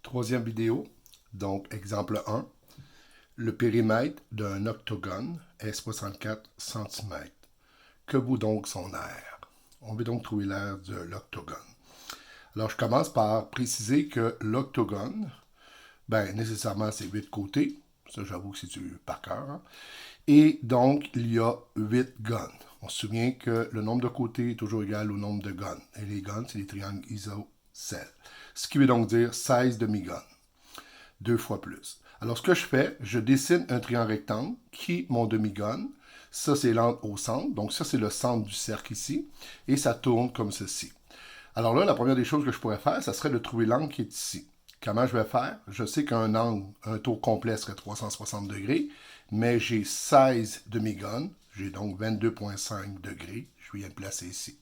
Troisième vidéo, donc exemple 1. Le périmètre d'un octogone est 64 cm. Que vaut donc son aire? On veut donc trouver l'aire de l'octogone. Alors, je commence par préciser que l'octogone, nécessairement, c'est 8 côtés. Ça, j'avoue que c'est du par cœur. Hein? Et donc, il y a 8 gones. On se souvient que le nombre de côtés est toujours égal au nombre de gones. Et les gones, c'est les triangles isocèles. Ce qui veut donc dire 16 demi-gones. 2 fois plus. Alors, ce que je fais, je dessine un triangle rectangle qui est mon demi-gone. Ça, c'est l'angle au centre. Donc, ça, c'est le centre du cercle ici. Et ça tourne comme ceci. Alors là, la première des choses que je pourrais faire, ça serait de trouver l'angle qui est ici. Comment je vais faire? Je sais qu'un angle, un tour complet serait 360 degrés, mais j'ai 16 demi-gones. J'ai donc 22,5 degrés. Je viens de placer ici.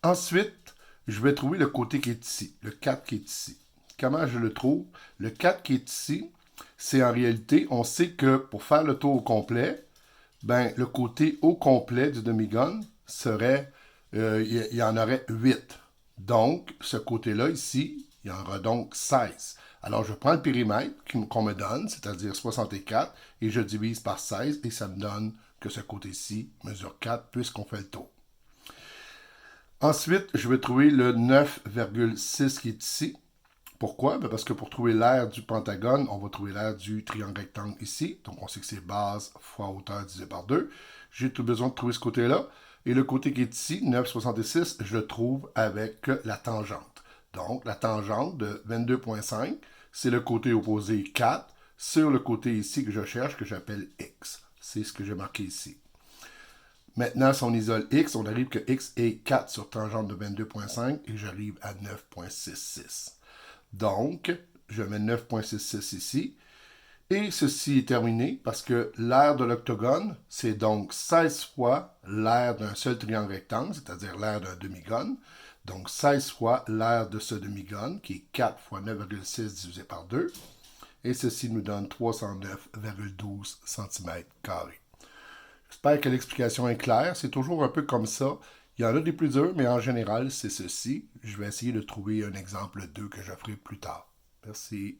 Ensuite, je vais trouver le côté qui est ici, le 4 qui est ici. Comment je le trouve? Le 4 qui est ici, c'est en réalité, on sait que pour faire le tour au complet, le côté au complet du demi-gone serait, il y en aurait 8. Donc, ce côté-là ici, il y en aura donc 16. Alors, je prends le périmètre qu'on me donne, c'est-à-dire 64, et je divise par 16, et ça me donne que ce côté-ci mesure 4, puisqu'on fait le tour. Ensuite, je vais trouver le 9,6 qui est ici. Pourquoi? Parce que pour trouver l'aire du pentagone, on va trouver l'aire du triangle rectangle ici. Donc, on sait que c'est base fois hauteur divisé par 2. J'ai tout besoin de trouver ce côté-là. Et le côté qui est ici, 9,66, je le trouve avec la tangente. Donc, la tangente de 22,5, c'est le côté opposé 4 sur le côté ici que je cherche, que j'appelle x. C'est ce que j'ai marqué ici. Maintenant, si on isole x, on arrive que x est 4 sur tangente de 22,5 et j'arrive à 9,66. Donc, je mets 9,66 ici. Et ceci est terminé parce que l'aire de l'octogone, c'est donc 16 fois l'aire d'un seul triangle rectangle, c'est-à-dire l'aire d'un demi-gone. Donc, 16 fois l'aire de ce demi-gone, qui est 4 fois 9,6 divisé par 2. Et ceci nous donne 309,12 cm². J'espère que l'explication est claire. C'est toujours un peu comme ça. Il y en a des plus durs, mais en général, c'est ceci. Je vais essayer de trouver un exemple 2 que je ferai plus tard. Merci.